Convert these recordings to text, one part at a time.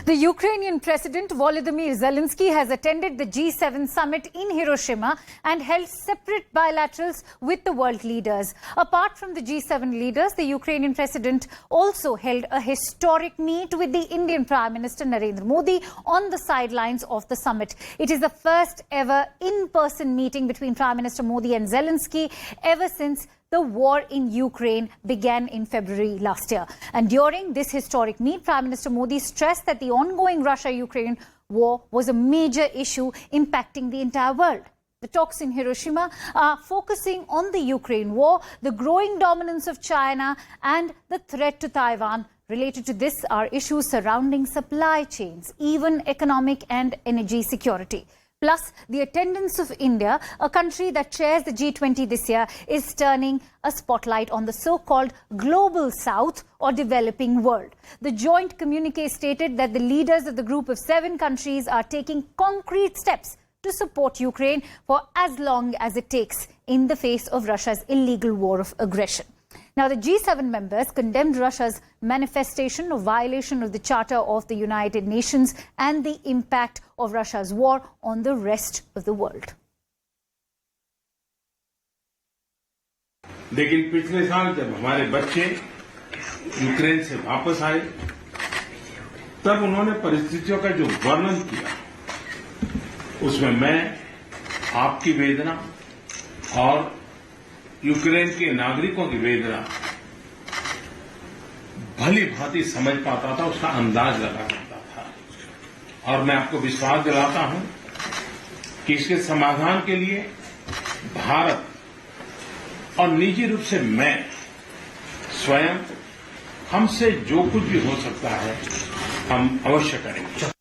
The Ukrainian President Volodymyr Zelenskyy has attended the G7 summit in Hiroshima and held separate bilaterals with the world leaders. Apart from the G7 leaders, the Ukrainian President also held a historic meet with the Indian Prime Minister Narendra Modi on the sidelines of the summit. It is the first ever in-person meeting between Prime Minister Modi and Zelenskyy ever since the war in Ukraine began in February last year. And during this historic meet, Prime Minister Modi stressed that the ongoing Russia-Ukraine war was a major issue impacting the entire world. The talks in Hiroshima are focusing on the Ukraine war, the growing dominance of China and the threat to Taiwan. Related to this are issues surrounding supply chains, even economic and energy security. Plus, the attendance of India, a country that chairs the G20 this year, is turning a spotlight on the so-called Global South or developing world. The joint communique stated that the leaders of the group of 7 countries are taking concrete steps to support Ukraine for as long as it takes in the face of Russia's illegal war of aggression. Now, the G7 members condemned Russia's manifestation of violation of the Charter of the United Nations and the impact of Russia's war on the rest of the world. लेकिन पिछले साल जब हमारे बच्चे Ukraine से वापस आए तब उन्होंने परिस्थितियों का जो वर्णन किया उसमें मैं आपकी वेदना और यूक्रेन के नागरिकों की वेदना भली भांति समझ पाता था, उसका अंदाज लगा पाता था। और मैं आपको विश्वास दिलाता हूं कि इसके समाधान के लिए भारत और निजी रूप से मैं स्वयं हमसे जो कुछ भी हो सकता है हम अवश्य करेंगे।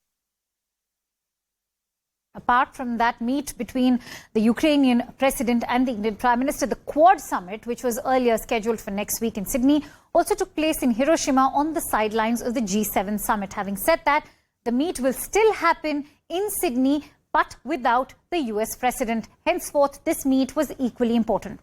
Apart from that meet between the Ukrainian President and the Indian Prime Minister, the Quad Summit, which was earlier scheduled for next week in Sydney, also took place in Hiroshima on the sidelines of the G7 summit. Having said that, the meet will still happen in Sydney, but without the US President. Henceforth, this meet was equally important.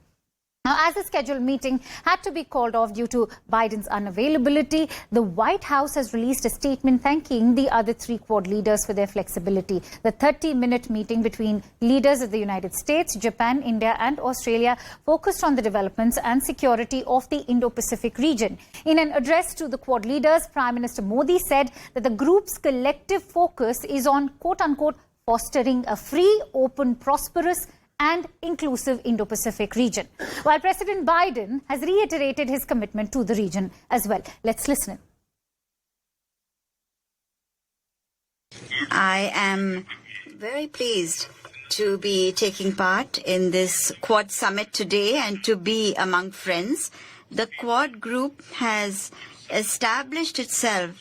Now, as the scheduled meeting had to be called off due to Biden's unavailability, the White House has released a statement thanking the other 3 Quad leaders for their flexibility. The 30-minute meeting between leaders of the United States, Japan, India and Australia focused on the developments and security of the Indo-Pacific region. In an address to the Quad leaders, Prime Minister Modi said that the group's collective focus is on, quote-unquote, fostering a free, open, prosperous and inclusive Indo-Pacific region, while President Biden has reiterated his commitment to the region as well. Let's listen. I am very pleased to be taking part in this Quad summit today and to be among friends. The Quad group has established itself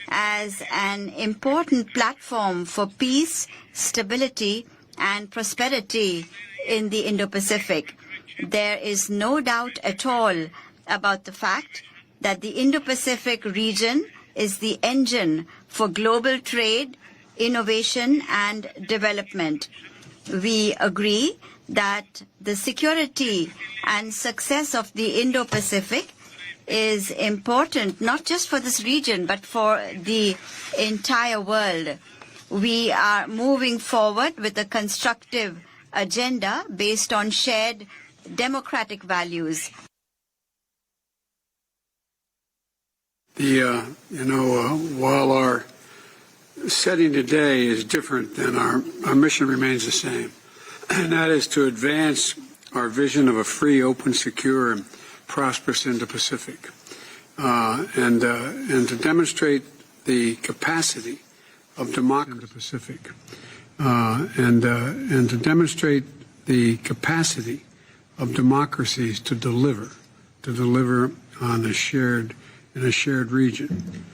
as an important platform for peace, stability and prosperity in the Indo-Pacific. There is no doubt at all about the fact that the Indo-Pacific region is the engine for global trade, innovation and development. We agree that the security and success of the Indo-Pacific is important not just for this region but for the entire world. We are moving forward with a constructive agenda based on shared democratic values. While our setting today is different, than our mission remains the same, and that is to advance our vision of a free, open, secure, and prosperous Indo-Pacific, and to demonstrate the capacity of democracy in the Pacific, and to demonstrate the capacity of democracies to deliver on in a shared region.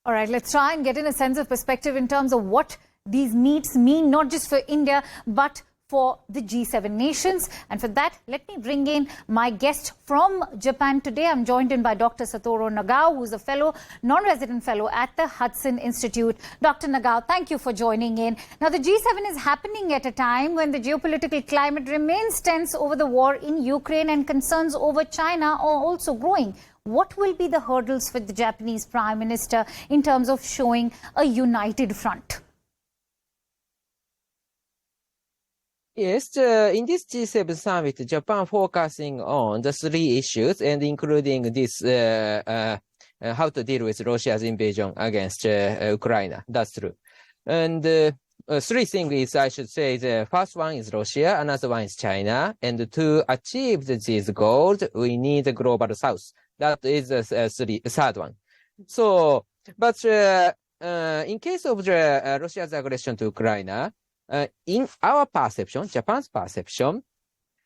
All right, let's try and get in a sense of perspective in terms of what these meets mean, not just for India, but for the G7 nations. And for that, let me bring in my guest from Japan today. I'm joined in by Dr. Satoru Nagao, who's a fellow, non-resident fellow at the Hudson Institute. Dr. Nagao, thank you for joining in. Now, the G7 is happening at a time when the geopolitical climate remains tense over the war in Ukraine and concerns over China are also growing. What will be the hurdles for the Japanese Prime Minister in terms of showing a united front? Yes, in this G7 summit, Japan focusing on the three issues and including this how to deal with Russia's invasion against Ukraine. That's true. And three things is, I should say, the first one is Russia, another one is China. And to achieve these goals, we need the global south. That is the third one. So, but in case of the Russia's aggression to Ukraine, in our perception, Japan's perception,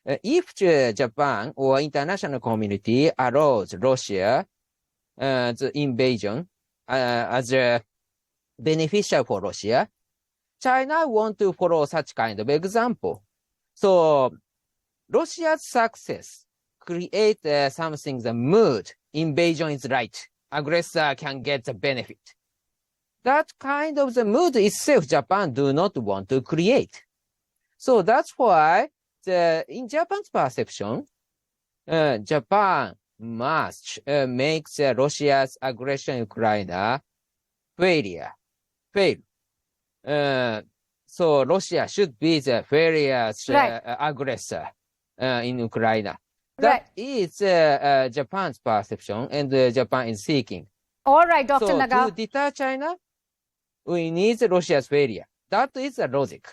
if Japan or international community allows Russia the invasion as beneficial for Russia, China want to follow such kind of example. So Russia's success create something, the mood, invasion is right, aggressor can get the benefit. That kind of the mood itself, Japan do not want to create. So that's why in Japan's perception, Japan must make Russia's aggression in Ukraine fail. So Russia should be the failure aggressor in Ukraine. That is Japan's perception, and Japan is seeking. All right, Dr. So Nagao. to deter China, we need Russia's failure. That is the logic.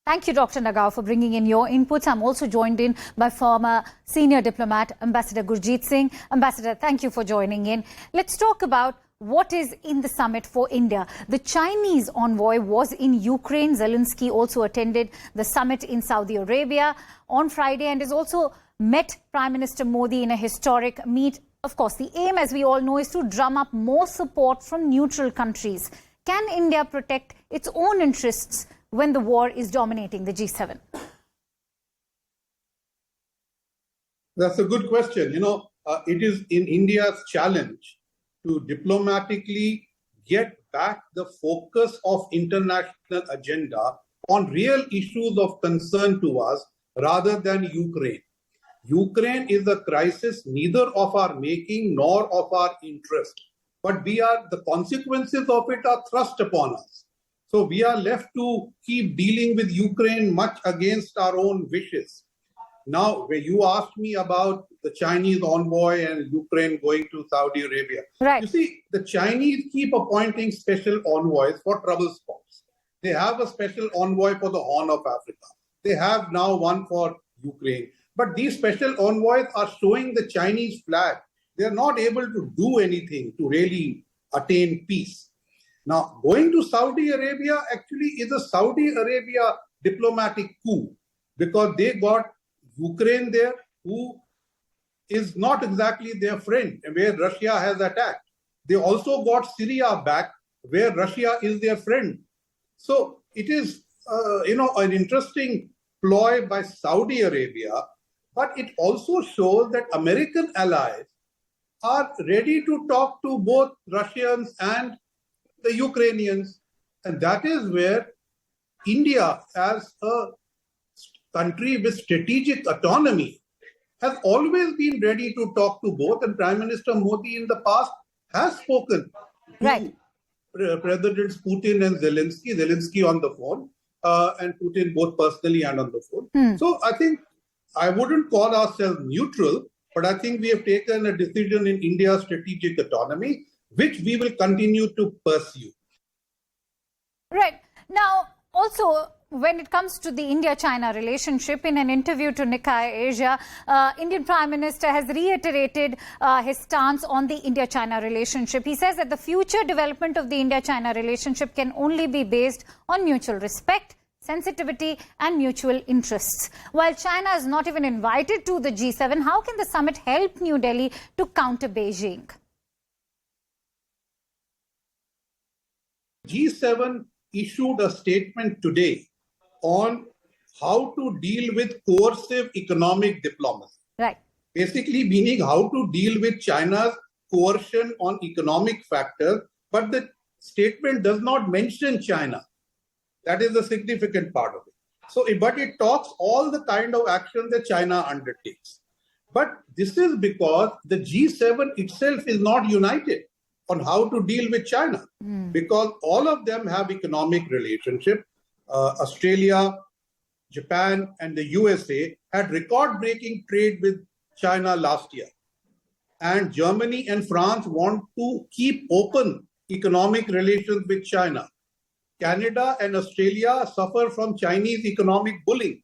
Thank you, Dr. Nagao, for bringing in your inputs. I'm also joined in by former senior diplomat, Ambassador Gurjeet Singh. Ambassador, thank you for joining in. Let's talk about what is in the summit for India. The Chinese envoy was in Ukraine. Zelenskyy also attended the summit in Saudi Arabia on Friday and has also met Prime Minister Modi in a historic meet. Of course, the aim, as we all know, is to drum up more support from neutral countries. Can India protect its own interests when the war is dominating the G7? That's a good question. It is in India's challenge to diplomatically get back the focus of international agenda on real issues of concern to us rather than Ukraine. Ukraine is a crisis neither of our making nor of our interest. But the consequences of it are thrust upon us. So we are left to keep dealing with Ukraine much against our own wishes. Now, where you asked me about the Chinese envoy and Ukraine going to Saudi Arabia. Right. You see, the Chinese keep appointing special envoys for trouble spots. They have a special envoy for the Horn of Africa. They have now one for Ukraine. But these special envoys are showing the Chinese flag. They are not able to do anything to really attain peace. Now, going to Saudi Arabia actually is a Saudi Arabia diplomatic coup because they got Ukraine there, who is not exactly their friend, where Russia has attacked. They also got Syria back, where Russia is their friend. So it is, an interesting ploy by Saudi Arabia, but it also shows that American allies are ready to talk to both Russians and the Ukrainians. And that is where India, as a country with strategic autonomy, has always been ready to talk to both. And Prime Minister Modi in the past has spoken to Presidents Putin and Zelenskyy on the phone, and Putin both personally and on the phone. So I think I wouldn't call ourselves neutral, but I think we have taken a decision in India's strategic autonomy, which we will continue to pursue. Right. Now, also, when it comes to the India-China relationship, in an interview to Nikkei Asia, Indian Prime Minister has reiterated his stance on the India-China relationship. He says that the future development of the India-China relationship can only be based on mutual respect, sensitivity and mutual interests. While China is not even invited to the G7, how can the summit help New Delhi to counter Beijing? G7 issued a statement today on how to deal with coercive economic diplomacy. Right. Basically meaning how to deal with China's coercion on economic factors, but the statement does not mention China. That is a significant part of it. So, but it talks all the kind of action that China undertakes. But this is because the G7 itself is not united on how to deal with China, because all of them have economic relationship. Australia, Japan, and the USA had record-breaking trade with China last year. And Germany and France want to keep open economic relations with China. Canada and Australia suffer from Chinese economic bullying.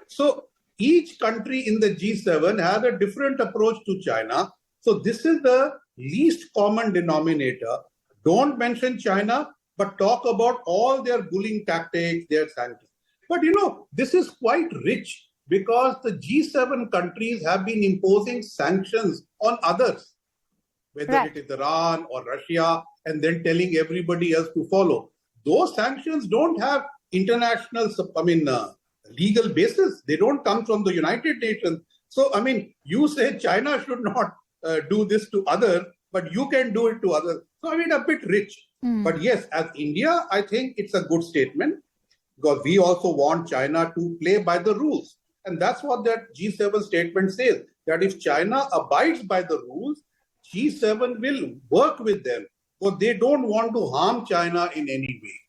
So each country in the G7 has a different approach to China. So this is the least common denominator. Don't mention China, but talk about all their bullying tactics, their sanctions. But this is quite rich because the G7 countries have been imposing sanctions on others, whether it is Iran or Russia, and then telling everybody else to follow. Those sanctions don't have international, legal basis. They don't come from the United Nations. So, you say China should not do this to others, but you can do it to others. So, a bit rich. But yes, as India, I think it's a good statement because we also want China to play by the rules. And that's what that G7 statement says, that if China abides by the rules, G7 will work with them, because they don't want to harm China in any way.